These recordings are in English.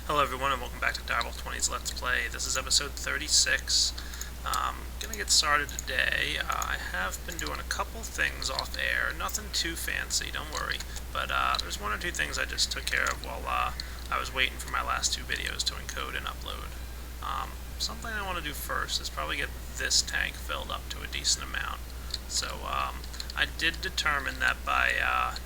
Hello everyone and welcome back to Direwolf20's Let's Play. This is episode 36. Gonna get started today. I have been doing a couple things off air, nothing too fancy, don't worry. But there's one or two things I just took care of while I was waiting for my last two videos to encode and upload. Something I want to do first is probably get this tank filled up to a decent amount. So I did determine that by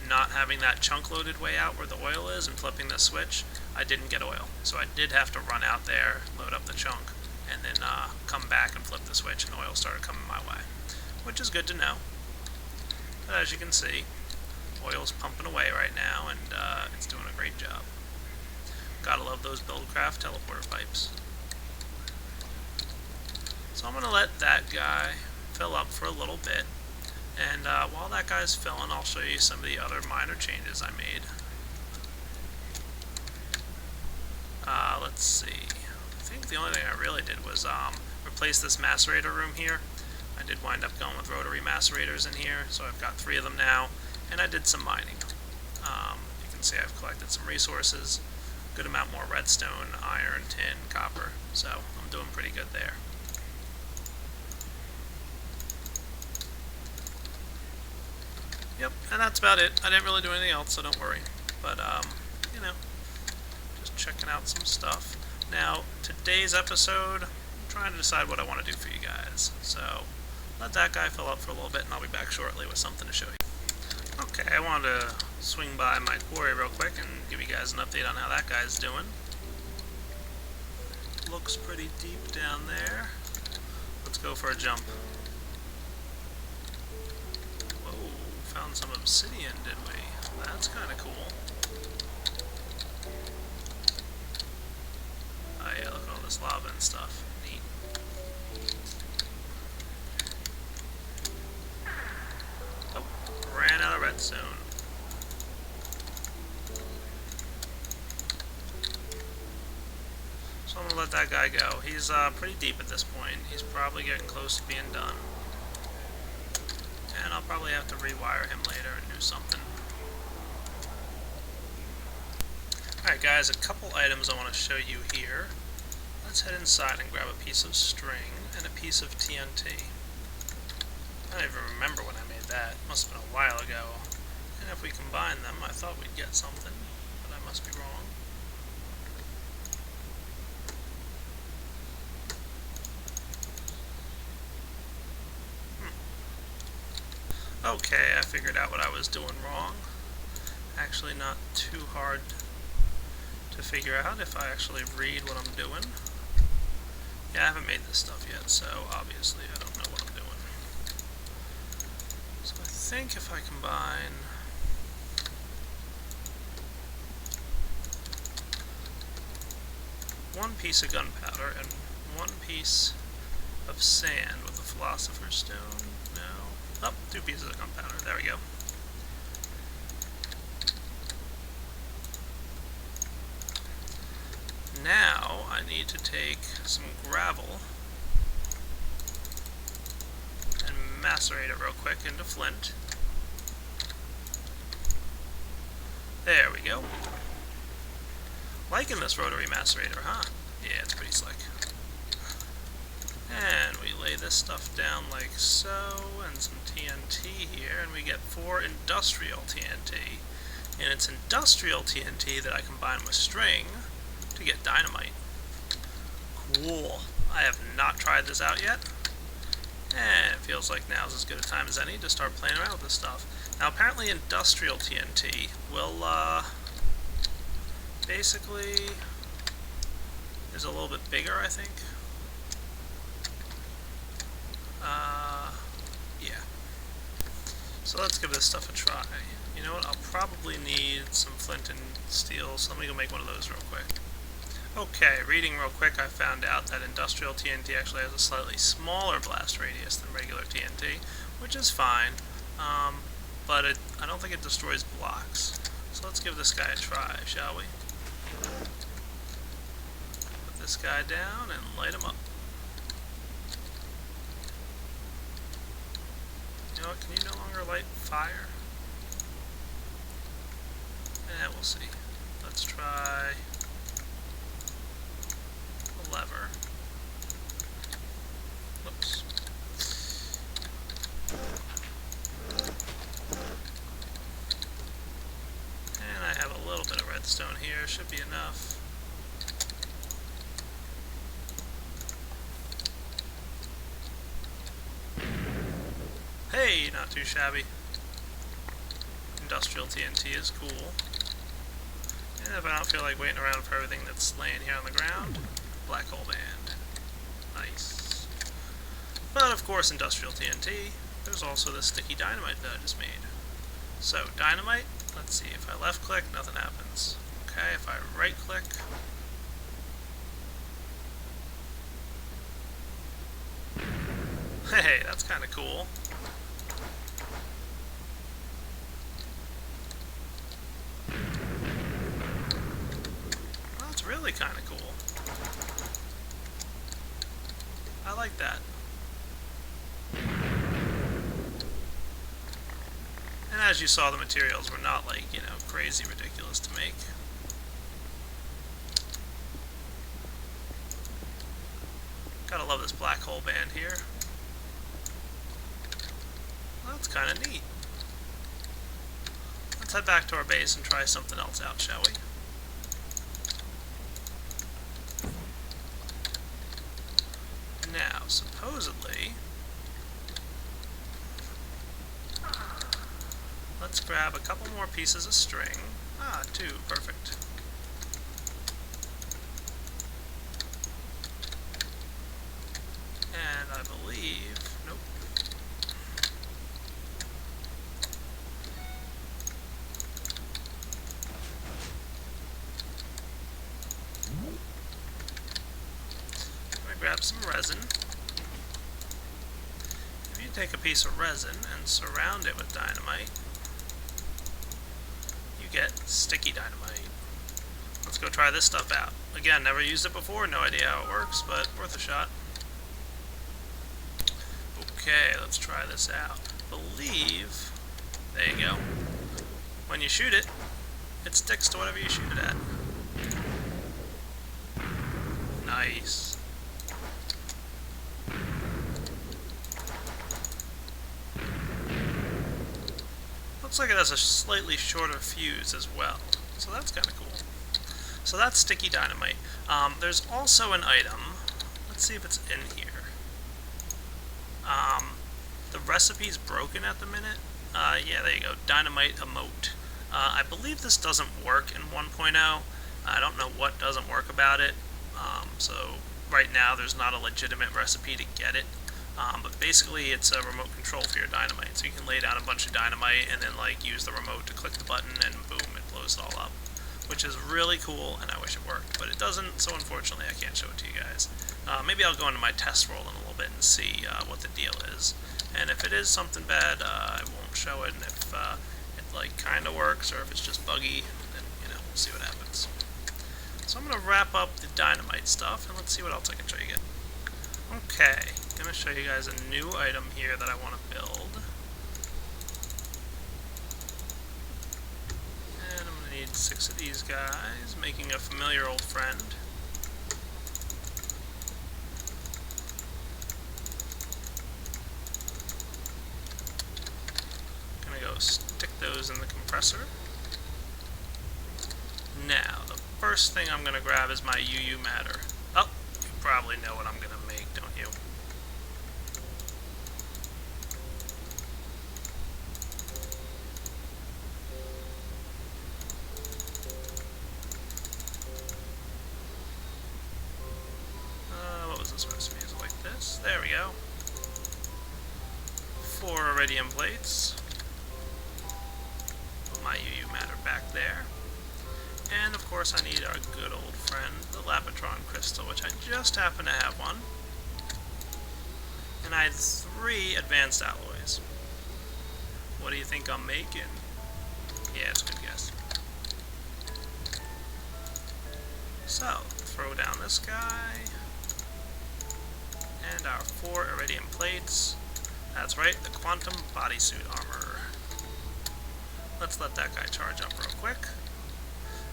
not having that chunk loaded way out where the oil is and flipping the switch, I didn't get oil. So I did have to run out there, load up the chunk, and then come back and flip the switch, and oil started coming my way, which is good to know. But as you can see, oil's pumping away right now, and it's doing a great job. Gotta love those BuildCraft teleporter pipes. So I'm going to let that guy fill up for a little bit, and while that guy's filling, I'll show you some of the other minor changes I made. Let's see. I think the only thing I really did was replace this macerator room here. I did wind up going with rotary macerators in here, so I've got 3 of them now, and I did some mining. You can see I've collected some resources, good amount more redstone, iron, tin, copper, so I'm doing pretty good there. Yep, and that's about it. I didn't really do anything else, so don't worry. But, you know, just checking out some stuff. Now, today's episode, I'm trying to decide what I want to do for you guys. So, let that guy fill up for a little bit, and I'll be back shortly with something to show you. Okay, I wanted to swing by my quarry real quick and give you guys an update on how that guy's doing. Looks pretty deep down there. Let's go for a jump. Found some obsidian, did we? That's kind of cool. Oh yeah, look at all this lava and stuff. Neat. Oh, ran out of redstone. So I'm gonna let that guy go. He's pretty deep at this point. He's probably getting close to being done. And I'll probably have to rewire him later and do something. Alright guys, a couple items I want to show you here. Let's head inside and grab a piece of string and a piece of TNT. I don't even remember when I made that. Must have been a while ago. And if we combine them, I thought we'd get something, but I must be wrong. Okay, I figured out what I was doing wrong. Actually not too hard to figure out if I actually read what I'm doing. Yeah, I haven't made this stuff yet, so obviously I don't know what I'm doing. So I think if I combine one piece of gunpowder and one piece of sand with a philosopher's stone, no. Oh, 2 pieces of gunpowder. There we go. Now I need to take some gravel and macerate it real quick into flint. There we go. Liking this rotary macerator, huh? Yeah, it's pretty slick. And we lay this stuff down like so, and some TNT here, and we get 4 industrial TNT. And it's industrial TNT that I combine with string to get dynamite. Cool. I have not tried this out yet, and it feels like now's as good a time as any to start playing around with this stuff. Now apparently industrial TNT will, basically, is a little bit bigger, I think. Yeah. So let's give this stuff a try. You know what, I'll probably need some flint and steel, so let me go make one of those real quick. Okay, reading real quick, I found out that industrial TNT actually has a slightly smaller blast radius than regular TNT, which is fine, but I don't think it destroys blocks. So let's give this guy a try, shall we? Put this guy down and light him up. You know what, can you no longer light fire? We'll see. Let's try be enough. Hey, not too shabby. Industrial TNT is cool. And if I don't feel like waiting around for everything that's laying here on the ground, black hole band. Nice. But of course, industrial TNT, there's also the sticky dynamite that I just made. So, dynamite, let's see, if I left click, nothing happens. Okay, if I right click, hey, that's kind of cool. Well, that's really kind of cool. I like that. And as you saw, the materials were not like, you know, crazy ridiculous to make. Gotta love this black hole band here. Well, that's kind of neat. Let's head back to our base and try something else out, shall we? Now, supposedly, let's grab a couple more pieces of string. Ah, 2, perfect. And I believe, nope. I'm gonna grab some resin. If you take a piece of resin and surround it with dynamite, you get sticky dynamite. Let's go try this stuff out. Again, never used it before, no idea how it works, but worth a shot. Okay, let's try this out. Believe, there you go. When you shoot it, it sticks to whatever you shoot it at. Nice. Looks like it has a slightly shorter fuse as well, so that's kind of cool. So that's sticky dynamite. There's also an item. Let's see if it's in here. The recipe's broken at the minute. Yeah, there you go. Dynamite emote. I believe this doesn't work in 1.0. I don't know what doesn't work about it. So right now there's not a legitimate recipe to get it. But basically it's a remote control for your dynamite. So you can lay down a bunch of dynamite and then like use the remote to click the button and boom, it blows it all up. Which is really cool, and I wish it worked, but it doesn't, so unfortunately I can't show it to you guys. Maybe I'll go into my test world in a little bit and see what the deal is. And if it is something bad, I won't show it, and if it like kind of works, or if it's just buggy, then, you know, we'll see what happens. So I'm going to wrap up the dynamite stuff, and let's see what else I can show you guys. Okay, I'm going to show you guys a new item here that I want to build. Need 6 of these guys, making a familiar old friend. Gonna go stick those in the compressor. Now, the first thing I'm gonna grab is my UU matter. Oh, you probably know what I'm gonna make, don't you? This recipe is like this. There we go. 4 iridium plates. Put my UU matter back there. And of course I need our good old friend, the Lapitron crystal, which I just happen to have one. And I had 3 advanced alloys. What do you think I'm making? Yeah, it's a good guess. So, throw down this guy. And our 4 iridium plates. That's right, the quantum bodysuit armor. Let's let that guy charge up real quick.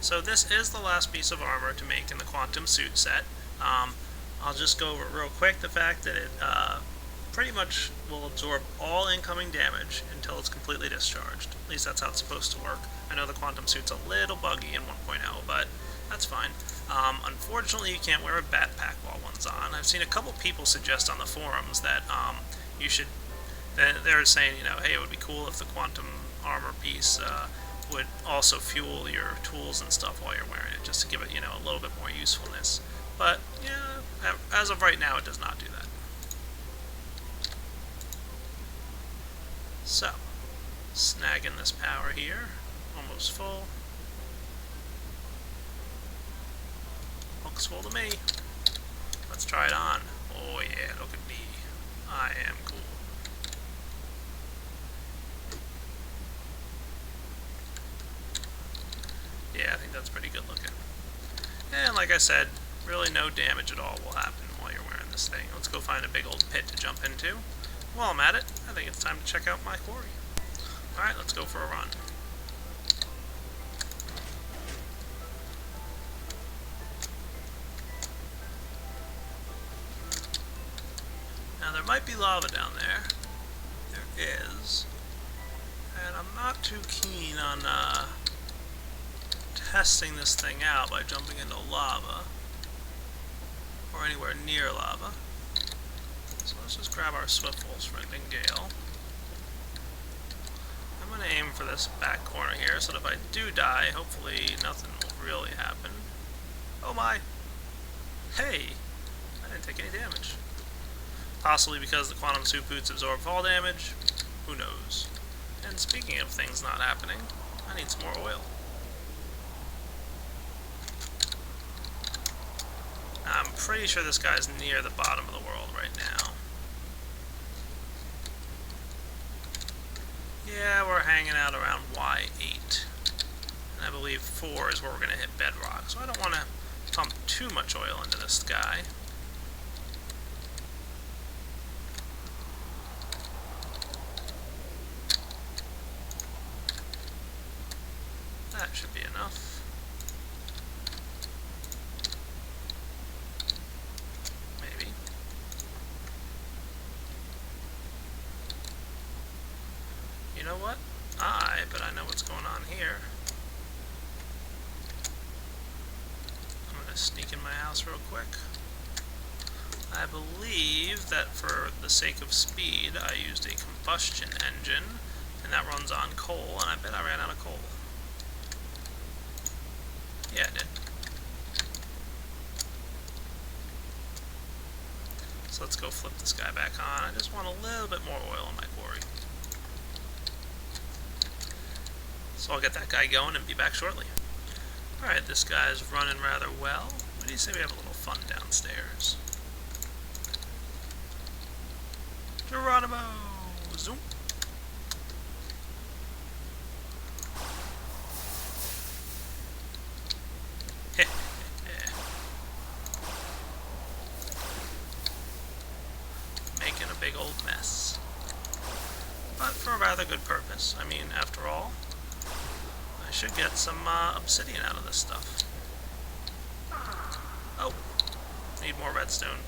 So this is the last piece of armor to make in the quantum suit set. I'll just go over real quick the fact that it pretty much will absorb all incoming damage until it's completely discharged. At least that's how it's supposed to work. I know the quantum suit's a little buggy in 1.0, but That's fine. Unfortunately, you can't wear a backpack while one's on. I've seen a couple people suggest on the forums that you should. They're saying, hey, it would be cool if the quantum armor piece would also fuel your tools and stuff while you're wearing it, just to give it, a little bit more usefulness. But yeah, as of right now, it does not do that. So, snagging this power here, almost full. Looks full to me. Let's try it on. Oh yeah, look at me. I am cool. Yeah, I think that's pretty good looking. And like I said, really no damage at all will happen while you're wearing this thing. Let's go find a big old pit to jump into. While I'm at it, I think it's time to check out my quarry. Alright, let's go for a run. Now there might be lava down there. There is. And I'm not too keen on testing this thing out by jumping into lava. Or anywhere near lava. So let's just grab our Swiftfull Sprinting Gale. I'm going to aim for this back corner here so that if I do die, hopefully nothing will really happen. Oh my! Hey! I didn't take any damage. Possibly because the quantum suit boots absorb fall damage. Who knows? And speaking of things not happening, I need some more oil. I'm pretty sure this guy's near the bottom of the world right now. Yeah, we're hanging out around Y8. And I believe 4 is where we're going to hit bedrock. So I don't want to pump too much oil into this guy. That should be enough. Maybe. You know what? But I know what's going on here. I'm going to sneak in my house real quick. I believe that for the sake of speed, I used a combustion engine, and that runs on coal, and I bet I ran out of coal. Yeah, I did. So let's go flip this guy back on. I just want a little bit more oil in my quarry. So I'll get that guy going and be back shortly. Alright, this guy's running rather well. What do you say we have a little fun downstairs? Geronimo! Zoom! Making a big old mess. But for a rather good purpose. I mean, after all, I should get some obsidian out of this stuff. Oh, need more redstone.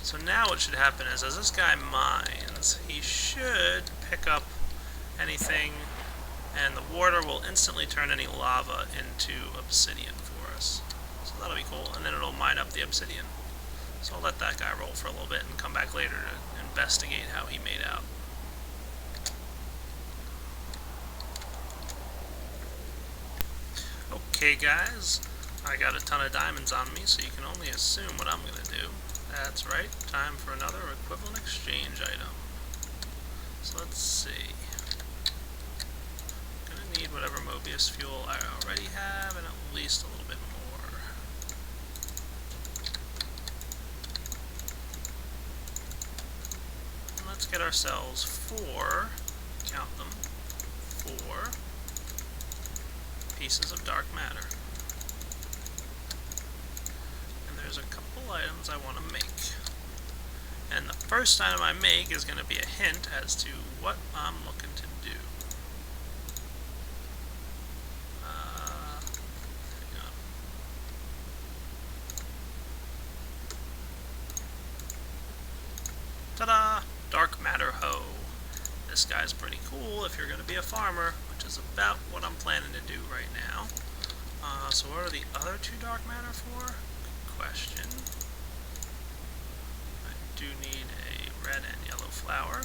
So now what should happen is, as this guy mines, he should pick up anything, and the water will instantly turn any lava into obsidian for us. So that'll be cool, and then it'll mine up the obsidian. So I'll let that guy roll for a little bit and come back later to investigate how he made out. Okay guys, I got a ton of diamonds on me, so you can only assume what I'm going to do. That's right, time for another equivalent exchange item. So let's see. I'm going to need whatever Mobius fuel I already have, and at least a little bit more. And let's get ourselves 4, count them, 4 pieces of dark matter. There's a couple items I want to make. And the first item I make is going to be a hint as to what I'm looking to do. Hang on. dark matter hoe. This guy's pretty cool if you're going to be a farmer, which is about what I'm planning to do right now. So what are the other 2 dark matter for? Good question. I do need a red and yellow flower.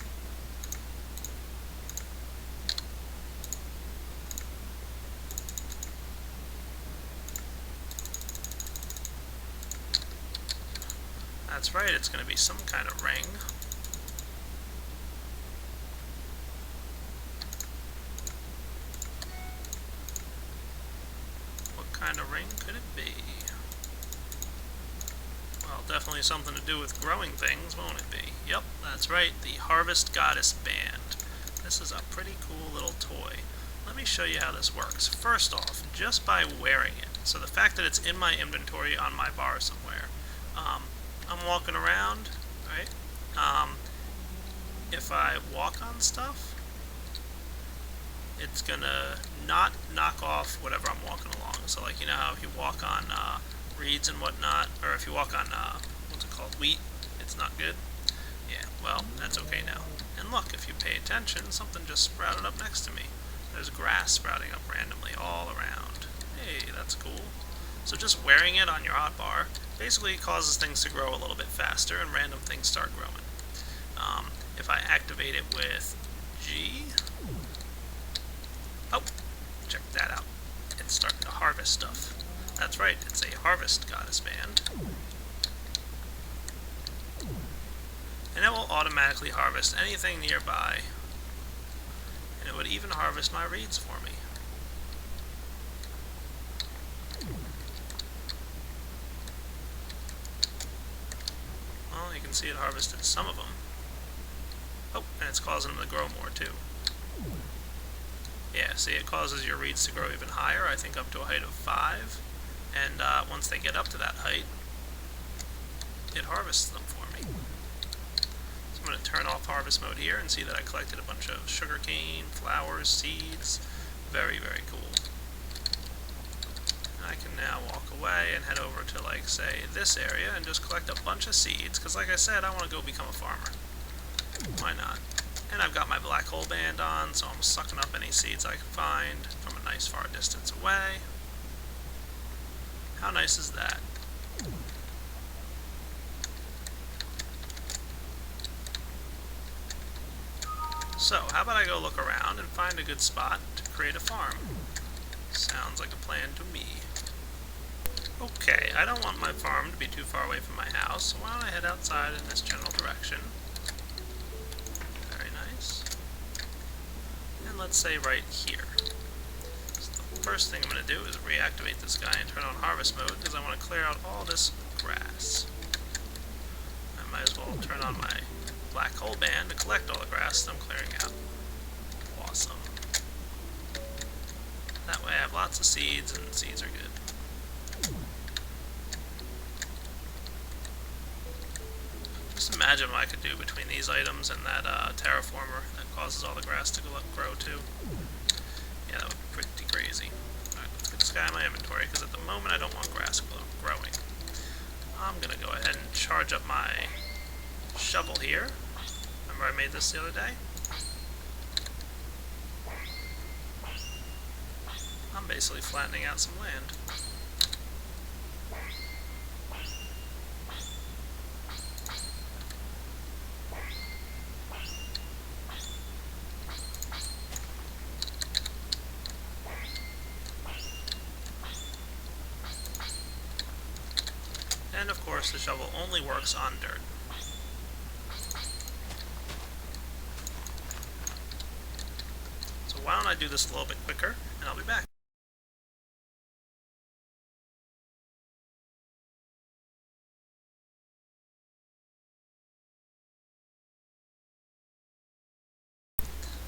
That's right, it's going to be some kind of ring. What kind of ring could it be? Well, definitely something to do with growing things, won't it be? Yep, that's right, the Harvest Goddess Band. This is a pretty cool little toy. Let me show you how this works. First off, just by wearing it, so the fact that it's in my inventory on my bar somewhere, I'm walking around, right? If I walk on stuff, it's gonna not knock off whatever I'm walking along. So like, you know how if you walk on reeds and whatnot, or if you walk on, what's it called, wheat, it's not good? Yeah, well, that's okay now. And look, if you pay attention, something just sprouted up next to me. There's grass sprouting up randomly all around. Hey, that's cool. So just wearing it on your hotbar basically causes things to grow a little bit faster and random things start growing. If I activate it with G, oh, check that out. It's starting to harvest stuff. That's right, it's a Harvest Goddess Band. And it will automatically harvest anything nearby. And it would even harvest my reeds for me. Well, you can see it harvested some of them. Oh, and it's causing them to grow more too. Yeah, see, it causes your reeds to grow even higher, I think up to a height of 5. And once they get up to that height, it harvests them for me. So I'm going to turn off harvest mode here and see that I collected a bunch of sugarcane, flowers, seeds. Very, very cool. And I can now walk away and head over to, like, say, this area and just collect a bunch of seeds, because like I said, I want to go become a farmer. Why not? And I've got my black hole band on, so I'm sucking up any seeds I can find from a nice far distance away. How nice is that? So, how about I go look around and find a good spot to create a farm? Sounds like a plan to me. Okay, I don't want my farm to be too far away from my house, so why don't I head outside in this general direction? Very nice. And let's say right here. So the first thing I'm going to do is reactivate this guy and turn on harvest mode, because I want to clear out all this grass. I might as well turn on my black hole band to collect all the grass that I'm clearing out. Awesome. That way I have lots of seeds, and seeds are good. Just imagine what I could do between these items and that terraformer that causes all the grass to grow too. Yeah, that would be pretty crazy. Alright, let's get this guy in my inventory, because at the moment I don't want grass growing. I'm going to go ahead and charge up my shovel here. Remember I made this the other day? I'm basically flattening out some land. And of course the shovel only works on dirt. So why don't I do this a little bit quicker, and I'll be back.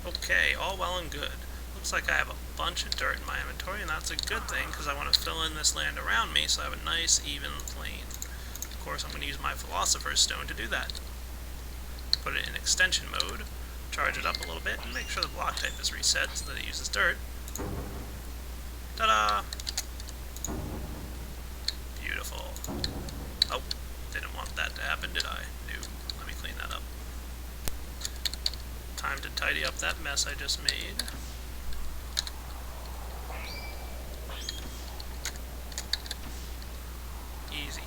Okay, all well and good. Looks like I have a bunch of dirt in my inventory, and that's a good thing, because I want to fill in this land around me so I have a nice, even plain. Of course, I'm going to use my Philosopher's Stone to do that. Put it in extension mode, charge it up a little bit, and make sure the block type is reset so that it uses dirt. Ta-da! Beautiful. Oh, didn't want that to happen, did I? No. Let me clean that up. tidy up that mess I just made. Easy.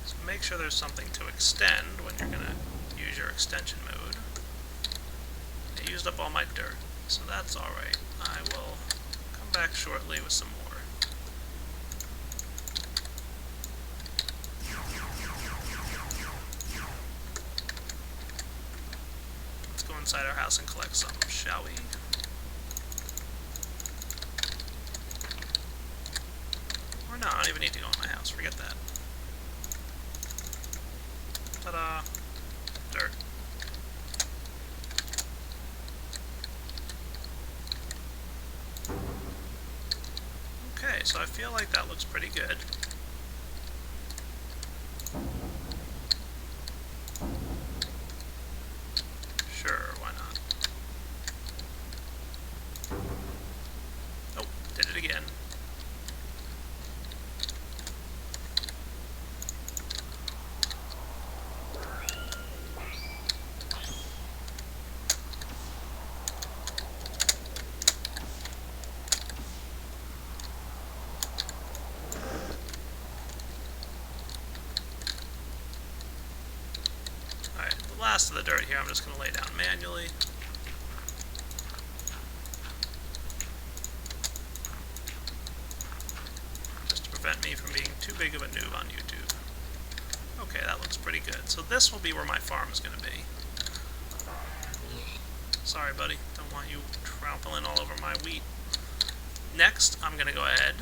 So make sure there's something to extend when you're going to use your extension mode. I used up all my dirt, so that's alright. I will come back shortly with some more. Let's go inside our house and collect some, shall we? Or no, I don't even need to go in my house, forget that. Ta-da! Dirt. Okay, so I feel like that looks pretty good. Sure, why not? Oh, did it again. The last of the dirt here I'm just going to lay down manually. Just to prevent me from being too big of a noob on YouTube. Okay, that looks pretty good. So this will be where my farm is going to be. Sorry, buddy. Don't want you trampling all over my wheat. Next, I'm going to go ahead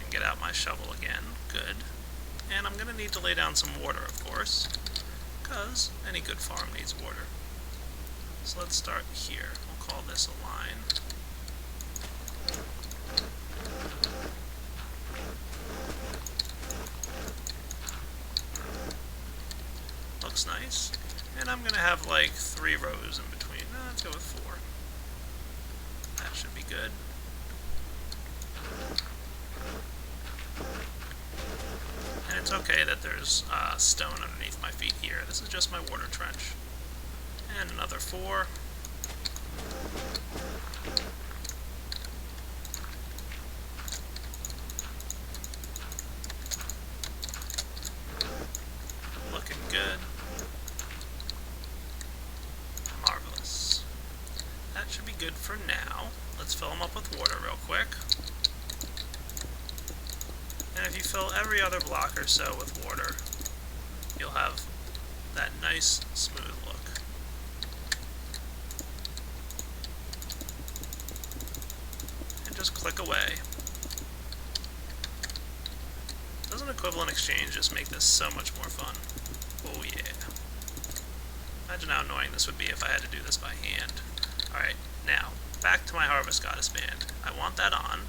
and get out my shovel again. Good. And I'm going to need to lay down some water, of course, because any good farm needs water. So let's start here. We'll call this a line. Looks nice. And I'm going to have like 3 rows in between. Let's go with 4. That should be good. And it's okay that there's stone underneath my feet here. This is just my water trench. And another 4. Looking good. Marvelous. That should be good for now. Let's fill them up with water real quick. And if you fill every other block or so with water, you'll have that nice, smooth look. And just click away. Doesn't equivalent exchange just make this so much more fun? Oh yeah. Imagine how annoying this would be if I had to do this by hand. Alright, now, back to my Harvest Goddess band. I want that on,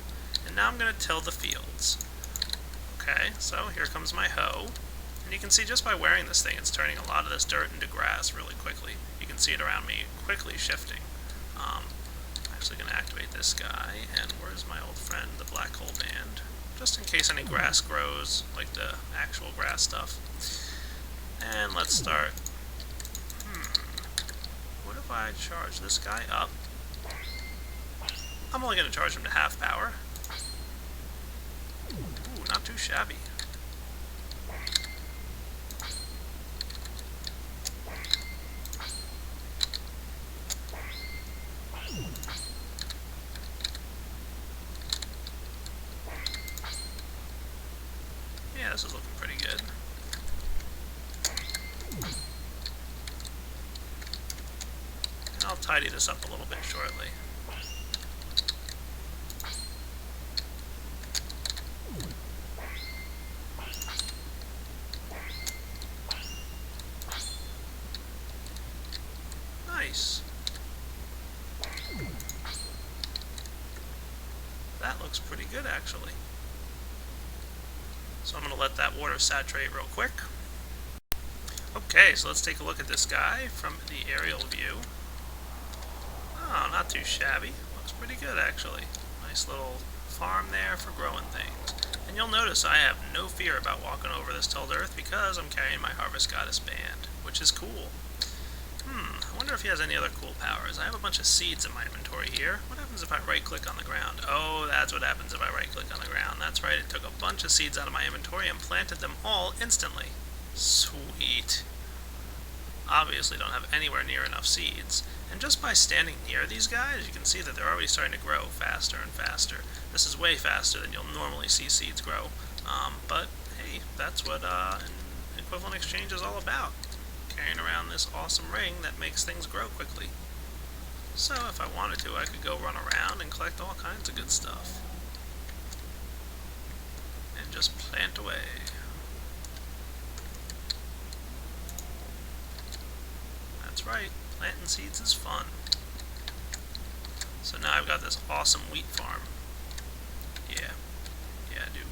and now I'm going to till the fields. Okay, so here comes my hoe, and you can see just by wearing this thing, it's turning a lot of this dirt into grass really quickly. You can see it around me quickly shifting. I'm actually going to activate this guy, and where's my old friend, the Black Hole Band? Just in case any grass grows, like the actual grass stuff. And let's start. What if I charge this guy up? I'm only going to charge him to half power. Ooh, not too shabby. Yeah, this is looking pretty good. And I'll tidy this up a little bit shortly. Nice. That looks pretty good, actually. So I'm going to let that water saturate real quick. Okay, so let's take a look at this guy from the aerial view. Oh, not too shabby. Looks pretty good, actually. Nice little farm there for growing things. And And you'll notice I have no fear about walking over this tilled earth because I'm carrying my Harvest Goddess band, which is cool. I wonder if he has any other cool powers. I have a bunch of seeds in my inventory here. What happens if I right-click on the ground? Oh, that's what happens if I right-click on the ground. That's right, it took a bunch of seeds out of my inventory and planted them all instantly. Sweet. Obviously don't have anywhere near enough seeds. And just by standing near these guys, you can see that they're already starting to grow faster and faster. This is way faster than you'll normally see seeds grow. But, hey, that's what an equivalent exchange is all about. Carrying around this awesome ring that makes things grow quickly. So if I wanted to, I could go run around and collect all kinds of good stuff. And just plant away. That's right, planting seeds is fun. So now I've got this awesome wheat farm. Yeah, I do.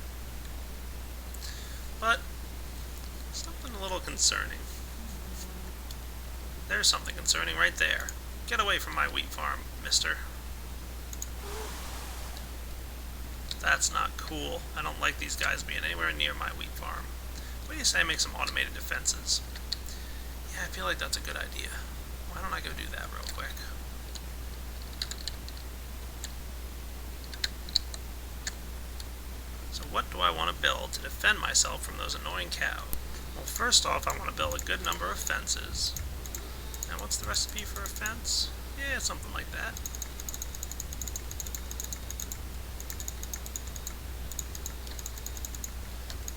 But, something a little concerning. There's something concerning right there. Get away from my wheat farm, mister. That's not cool. I don't like these guys being anywhere near my wheat farm. What do you say I make some automated defenses? Yeah, I feel like that's a good idea. Why don't I go do that real quick? So what do I want to build to defend myself from those annoying cows? Well, first off, I want to build a good number of fences. And what's the recipe for a fence? Yeah, something like that.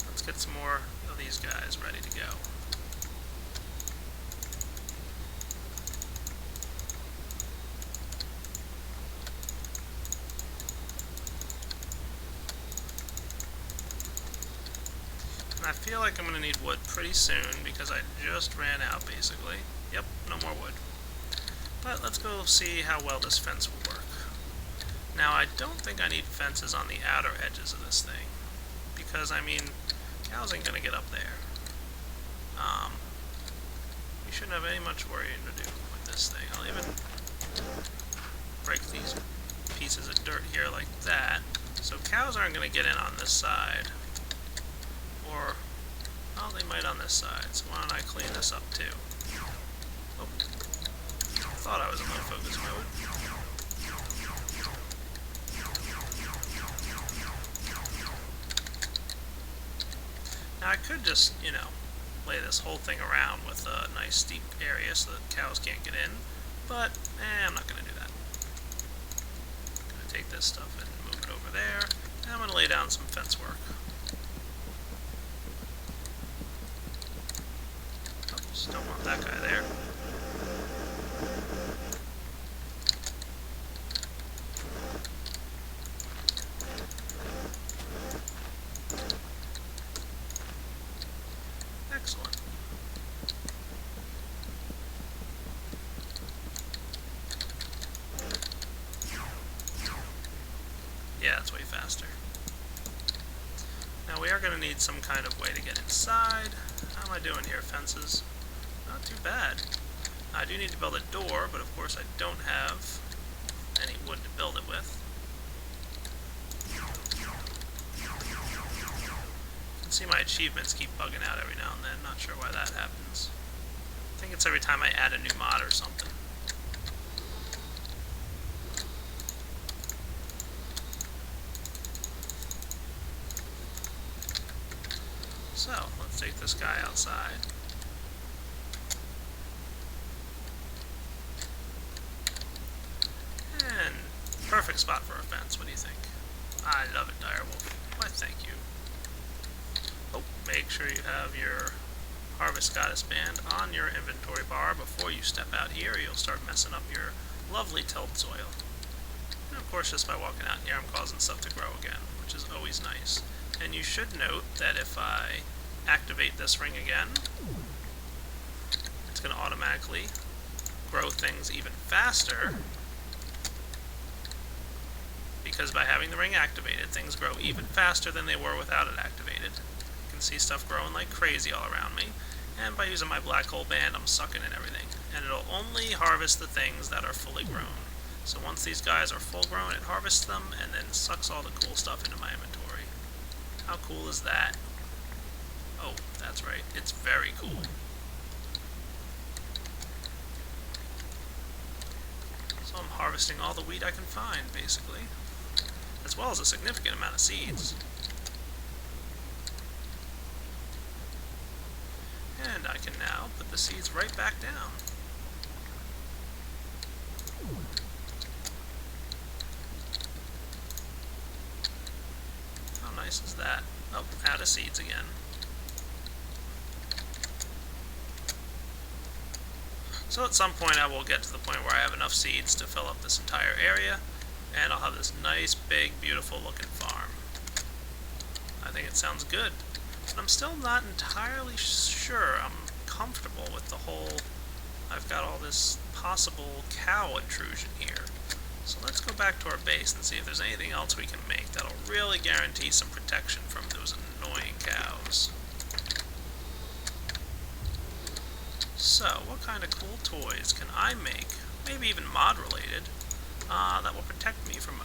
Let's get some more of these guys ready to go. And I feel like I'm going to need wood pretty soon because I just ran out, basically. Yep, no more wood. But let's go see how well this fence will work. Now, I don't think I need fences on the outer edges of this thing. Because, I mean, cows ain't gonna get up there. You shouldn't have any much worrying to do with this thing. I'll even break these pieces of dirt here like that. So cows aren't gonna get in on this side. Or, well, they might on this side. So why don't I clean this up too? Oh, I thought I was in low focus mode. Now I could just, lay this whole thing around with a nice steep area so that cows can't get in, but I'm not going to do that. I'm going to take this stuff and move it over there, and I'm going to lay down some fence work. Oops, don't want that guy there. Excellent. Yeah, that's way faster. Now we are going to need some kind of way to get inside. How am I doing here, fences? Not too bad. I do need to build a door, but of course I don't have any wood to build it with. You can see my achievements keep bugging out every now and then. Not sure why that happens. I think it's every time I add a new mod or something. So, let's take this guy outside. And perfect spot for a fence. What do you think? I love it, Direwolf. Why, thank you. Oh, make sure you have your Harvest Goddess band on your inventory bar before you step out here, or you'll start messing up your lovely tilled soil. And of course, just by walking out here, I'm causing stuff to grow again, which is always nice. And you should note that if I activate this ring again, it's going to automatically grow things even faster, because by having the ring activated, things grow even faster than they were without it activated. You can see stuff growing like crazy all around me, and by using my black hole band, I'm sucking in everything. And it'll only harvest the things that are fully grown. So once these guys are full grown, it harvests them, and then sucks all the cool stuff into my inventory. How cool is that? Oh, that's right. It's very cool. So I'm harvesting all the wheat I can find, basically. As well as a significant amount of seeds. And I can now put the seeds right back down. How nice is that? Oh, out of seeds again. So at some point I will get to the point where I have enough seeds to fill up this entire area, and I'll have this nice, big, beautiful looking farm. I think it sounds good. But I'm still not entirely sure I'm comfortable with the whole, I've got all this possible cow intrusion here. So let's go back to our base and see if there's anything else we can make that'll really guarantee some protection from those annoying cows. So, what kind of cool toys can I make, maybe even mod-related, that will protect me from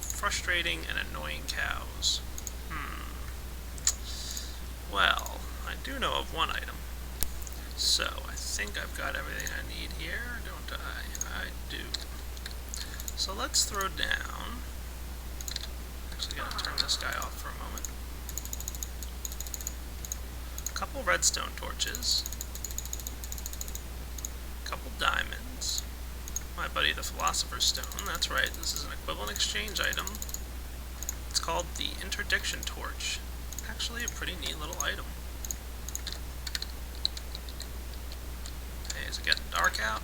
frustrating and annoying cows? Well, I do know of one item. So, I think I've got everything I need here, don't I? I do. So let's throw down... Actually, gotta turn this guy off for a moment. A couple redstone torches. Couple diamonds, my buddy the Philosopher's Stone, that's right, this is an equivalent exchange item. It's called the Interdiction Torch. Actually a pretty neat little item. Hey, is it getting dark out?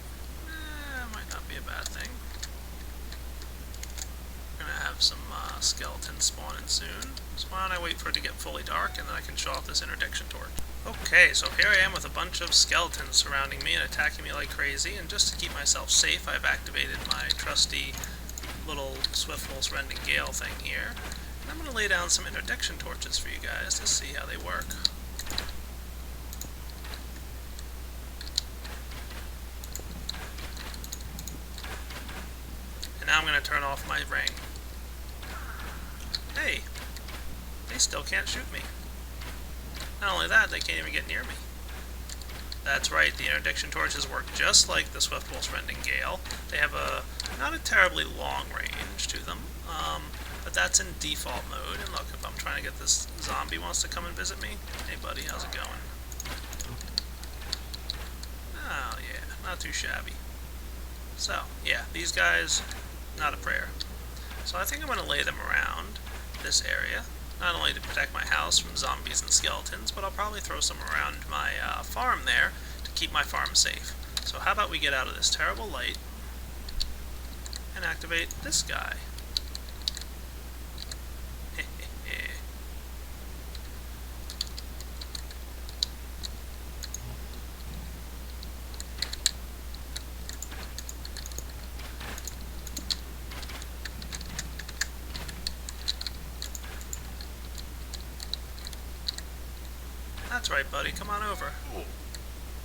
Might not be a bad thing. We're gonna have some skeletons spawning soon, so why don't I wait for it to get fully dark and then I can show off this Interdiction Torch. Okay, so here I am with a bunch of skeletons surrounding me and attacking me like crazy, and just to keep myself safe, I've activated my trusty little Swift Pulse Rending Gale thing here. And I'm going to lay down some interdiction torches for you guys to see how they work. And now I'm going to turn off my ring. Hey, they still can't shoot me. Not only that, they can't even get near me. That's right, the interdiction torches work just like the Swift Pulse Rending Gale. They have not a terribly long range to them, but that's in default mode. And look, if I'm trying to get this zombie wants to come and visit me, hey buddy, how's it going? Oh yeah, not too shabby. So, yeah, these guys, not a prayer. So I think I'm going to lay them around this area. Not only to protect my house from zombies and skeletons, but I'll probably throw some around my farm there to keep my farm safe. So how about we get out of this terrible light and activate this guy. That's right, buddy. Come on over.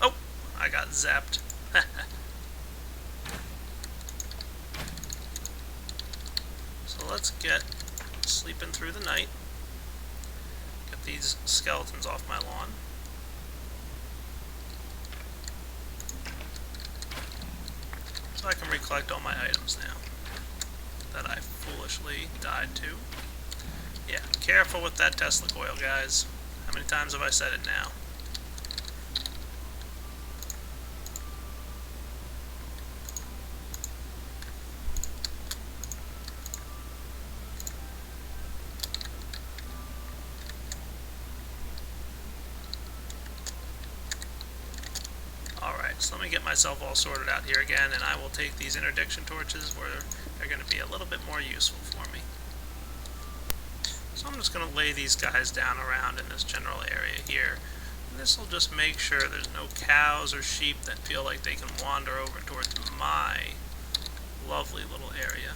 Oh, I got zapped. So let's get sleeping through the night. Get these skeletons off my lawn. So I can recollect all my items now that I foolishly died to. Yeah, careful with that Tesla coil, guys. How many times have I said it now? Alright, so let me get myself all sorted out here again, and I will take these interdiction torches where they're going to be a little bit more useful for me. So I'm just going to lay these guys down around in this general area here. And this will just make sure there's no cows or sheep that feel like they can wander over towards my lovely little area.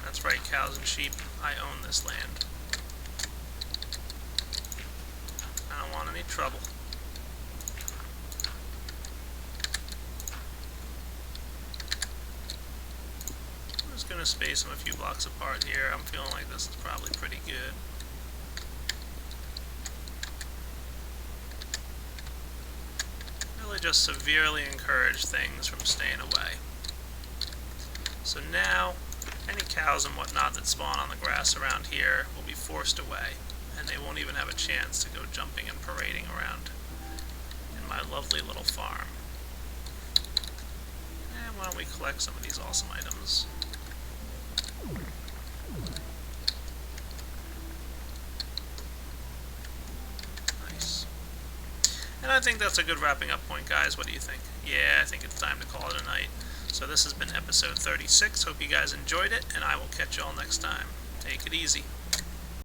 That's right, cows and sheep, I own this land. I don't want any trouble. going to space them a few blocks apart here. I'm feeling like this is probably pretty good. Really just severely encourage things from staying away. So now, any cows and whatnot that spawn on the grass around here will be forced away, and they won't even have a chance to go jumping and parading around in my lovely little farm. And why don't we collect some of these awesome items? Nice. And I think that's a good wrapping up point, guys. What do you think? Yeah, I think it's time to call it a night. So this has been episode 36. Hope you guys enjoyed it, and I will catch you all next time. Take it easy.